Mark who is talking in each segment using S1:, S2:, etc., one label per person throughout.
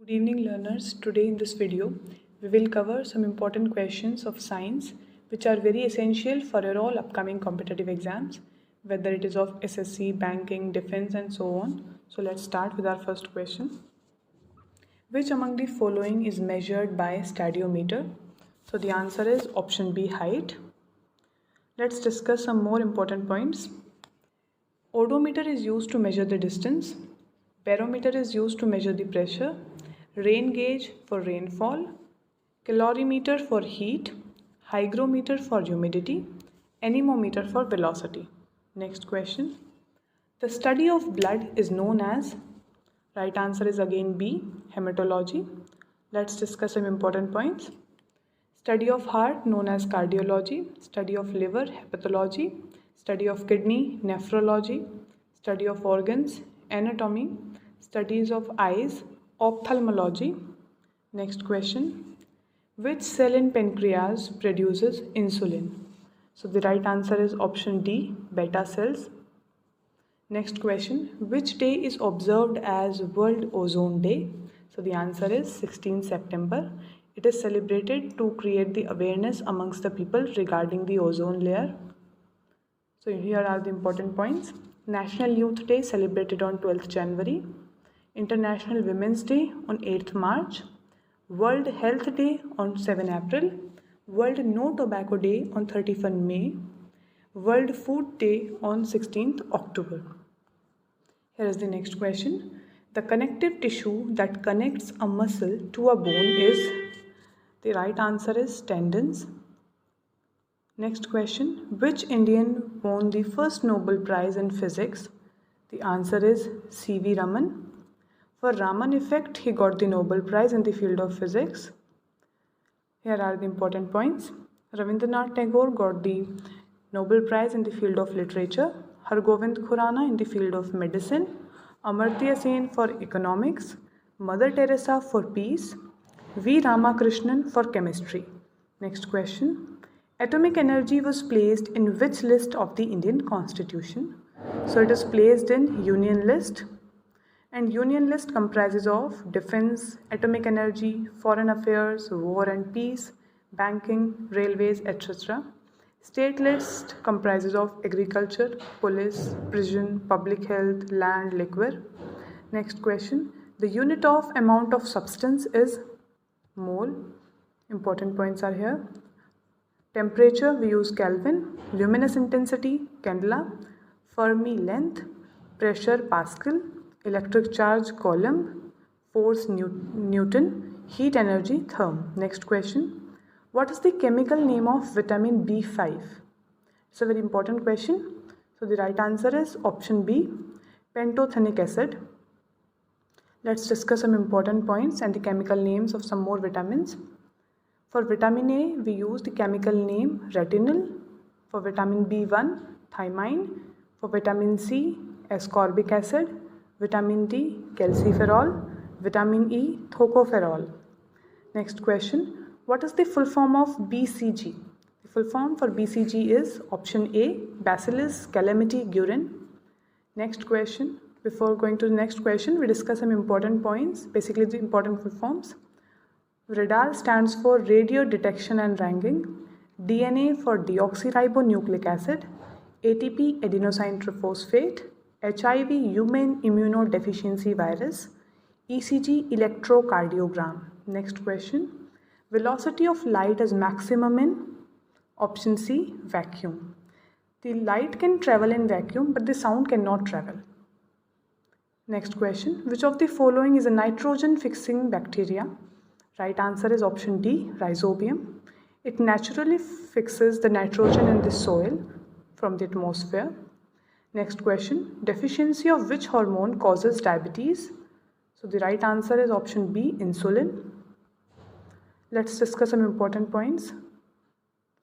S1: Good evening learners. Today in this video we will cover some important questions of science which are very essential for your all upcoming competitive exams, whether it is of SSC, banking, defense and so on. So let's start with our first question. Which among the following is measured by stadiometer? So the answer is option B, height. Let's discuss some more important points. Odometer is used to measure the distance. Barometer is used to measure the pressure. Rain gauge for rainfall. Calorimeter for heat. Hygrometer for humidity. Anemometer for velocity. Next question. The study of blood is known as? Right answer is again B, hematology. Let's discuss some important points. Study of heart known as cardiology. Study of liver, hepatology. Study of kidney, nephrology. Study of organs, anatomy. Studies of eyes, ophthalmology. Next question. Which cell in pancreas produces insulin? So the right answer is option D, beta cells. Next question. Which day is observed as World Ozone Day? So the answer is 16 September. It is celebrated to create the awareness amongst the people regarding the ozone layer. So here are the important points. National Youth Day celebrated on 12th January. International Women's Day on 8th March. World Health Day on 7 April. World No Tobacco Day on 31 May. World Food Day on 16th October. Here is the next question. The connective tissue that connects a muscle to a bone is? The right answer is tendons. Next question. Which Indian won the first Nobel Prize in Physics? The answer is C.V. Raman. For Raman effect, he got the Nobel Prize in the field of physics. Here are the important points. Rabindranath Tagore got the Nobel Prize in the field of literature. Hargobind Khurana in the field of medicine. Amartya Sen for economics. Mother Teresa for peace. V. Ramakrishnan for chemistry. Next question. Atomic energy was placed in which list of the Indian Constitution? So it is placed in Union list. And Union list comprises of defense, atomic energy, foreign affairs, war and peace, banking, railways, etc. State list comprises of agriculture, police, prison, public health, land, liquor. Next question. The unit of amount of substance is mole. Important points are here. Temperature, we use Kelvin. Luminous intensity, candela. Fermi length. Pressure, Pascal. Electric charge, Coulomb. Force, Newton. Heat energy, Therm. Next question. What is the chemical name of vitamin B5? It's a very important question. So the right answer is option B, pantothenic acid. Let's discuss some important points and the chemical names of some more vitamins. For vitamin A, we use the chemical name retinol. For vitamin B1, thiamine. For vitamin C, ascorbic acid. Vitamin D, calciferol. Vitamin E, tocopherol. Next question. What is the full form of BCG? The full form for BCG is option A, Bacillus calamity-guerin. Next question. Before going to the next question, we discuss some important points, basically the important full forms. RADAR stands for radio detection and ranking. DNA for deoxyribonucleic acid. ATP adenosine triphosphate. HIV human immunodeficiency virus. ECG electrocardiogram. Next question. Velocity of light is maximum in? Option C, vacuum. The light can travel in vacuum, but the sound cannot travel. Next question. Which of the following is a nitrogen fixing bacteria? Right answer is option D, Rhizobium. It naturally fixes the nitrogen in the soil from the atmosphere. Next question. Deficiency of which hormone causes diabetes? So the right answer is option B, insulin. Let's discuss some important points.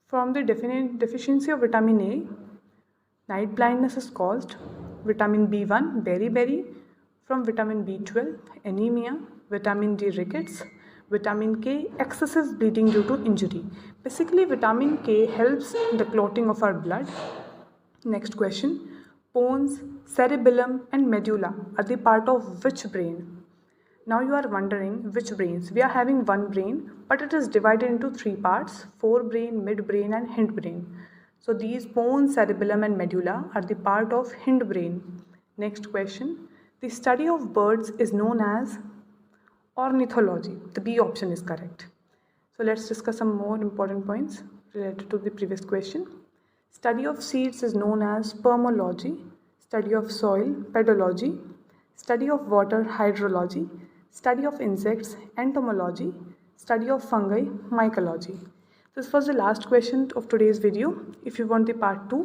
S1: From the deficiency of vitamin A, night blindness is caused. Vitamin B1, beriberi. From vitamin B12, anemia. Vitamin D, rickets. Vitamin K, excessive bleeding due to injury. Basically, vitamin K helps in the clotting of our blood. Next question. Pons, cerebellum and medulla are the part of which brain? Now you are wondering which brains. We are having one brain, but it is divided into three parts: forebrain, midbrain and hindbrain. So these pons, cerebellum and medulla are the part of hindbrain. Next question. The study of birds is known as ornithology. The B option is correct. So let's discuss some more important points related to the previous question. Study of seeds is known as spermology. Study of soil, pedology. Study of water, hydrology. Study of insects, entomology. Study of fungi, mycology. This was the last question of today's video. If you want the part 2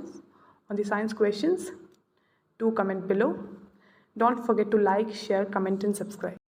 S1: on the science questions, do comment below. Don't forget to like, share, comment and subscribe.